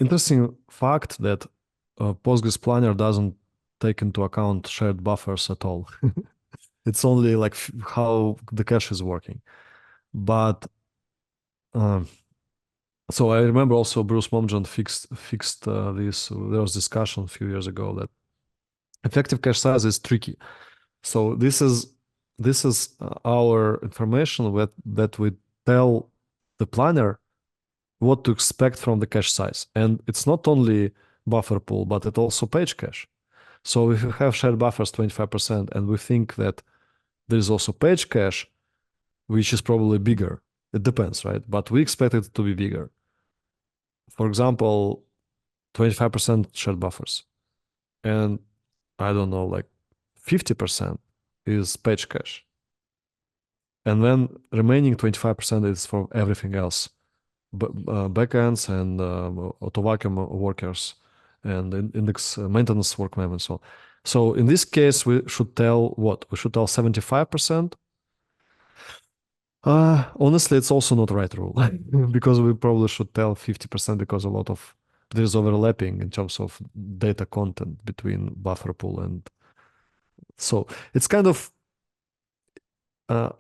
interesting fact that Postgres Planner doesn't take into account shared buffers at all. It's only like how the cache is working. But um, so I remember also Bruce Momjan fixed this. There was discussion a few years ago that effective cache size is tricky. So this is our information that we tell the planner what to expect from the cache size, and it's not only buffer pool, but it also page cache. So if you have shared buffers 25%, and we think that there is also page cache, which is probably bigger. It depends, right? But we expect it to be bigger. For example, 25% shared buffers, and I don't know, like 50% is page cache. And then remaining 25% is for everything else, backends and auto vacuum workers and index maintenance work mem and so on. So in this case, we should tell what? We should tell 75%. Honestly, it's also not the right rule because we probably should tell 50% because a lot of there's overlapping in terms of data content between buffer pool and so it's kind of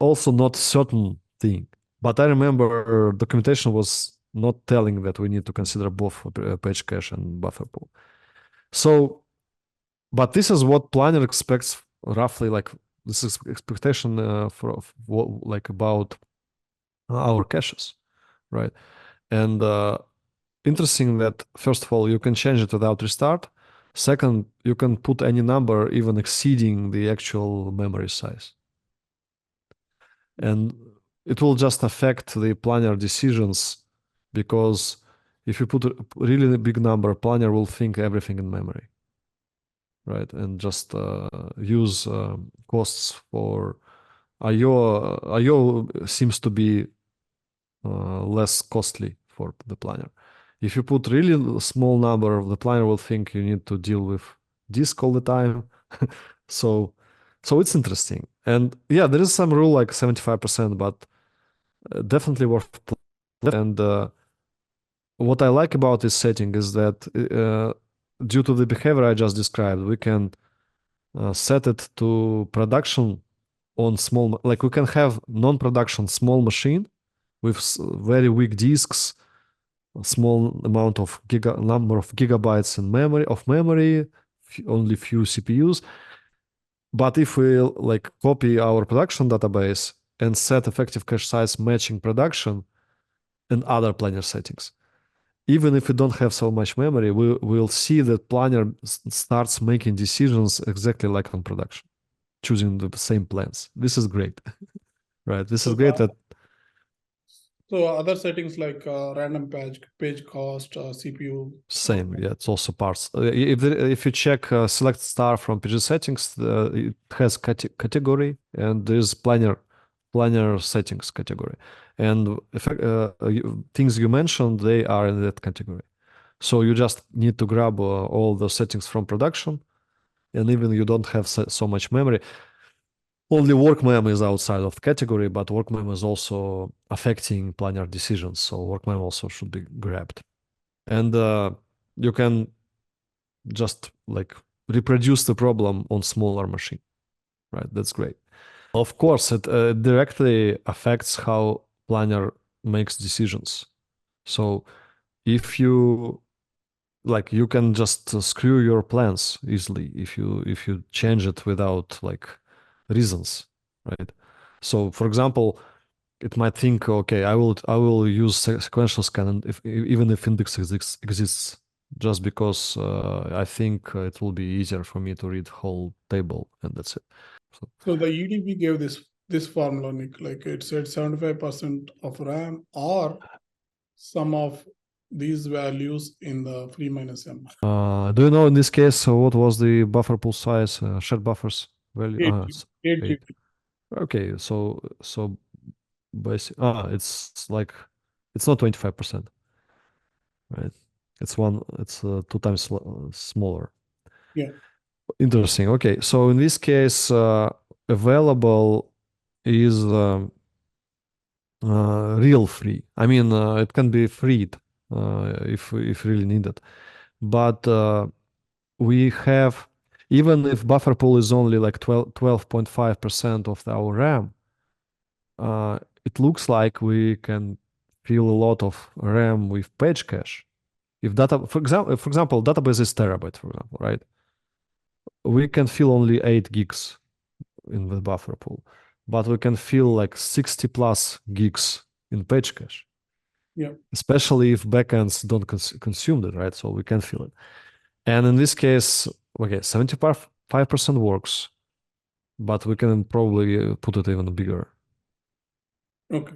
also not certain thing. But I remember documentation was not telling that we need to consider both page cache and buffer pool. So, but this is what planner expects roughly, like this is expectation for like about our caches, right? And interesting that first of all you can change it without restart. Second, you can put any number even exceeding the actual memory size. And it will just affect the planner decisions because if you put a really big number, planner will think everything in memory, right? And just use costs for IO. IO seems to be less costly for the planner. If you put really small number, the planner will think you need to deal with disk all the time. so so it's interesting. And yeah, there is some rule like 75%, but definitely worth and what I like about this setting is that due to the behavior I just described, we can set it to production on small, like we can have non-production small machine with very weak disks, a small amount of number of gigabytes in memory, only few CPUs. But if we like copy our production database and set effective cache size matching production and other planner settings, even if we don't have so much memory, we'll see that planner starts making decisions exactly like on production, choosing the same plans. This is great, right? This is So, great that so other settings like random page cost, CPU. same. Yeah, it's also parts. If you check select star from PG settings, it has category and there's planner settings category, and things you mentioned they are in that category. So you just need to grab all the settings from production, and even you don't have so much memory. Only work mem is outside of the category, but work mem is also affecting planner decisions. So work mem also should be grabbed. And you can just like reproduce the problem on smaller machine, right? That's great. Of course, it directly affects how planner makes decisions. So if you like you can just screw your plans easily if you change it without like reasons, right? So for example, it might think, okay, I will use sequential scan and even if index exists just because I think it will be easier for me to read whole table and that's it. So the EDB gave this formula, Nick, like it said 75% of RAM or some of these values in the free minus M. Do you know in this case what was the buffer pool size, shared buffers value? 8 8. GB. Okay, so basic. It's like it's not 25%, right? It's 2 times smaller. Yeah. Interesting. Okay, so in this case, available is real free. I mean, it can be freed if really needed. But we have, even if buffer pool is only like 12.5% of our RAM, it looks like we can fill a lot of RAM with page cache. If data, for example, database is terabyte, for example, right? We can fill only 8 gigs in the buffer pool, but we can fill like 60 plus gigs in page cache. Yeah. Especially if backends don't consume it, right? So we can fill it. And in this case, okay, 75% works, but we can probably put it even bigger. Okay.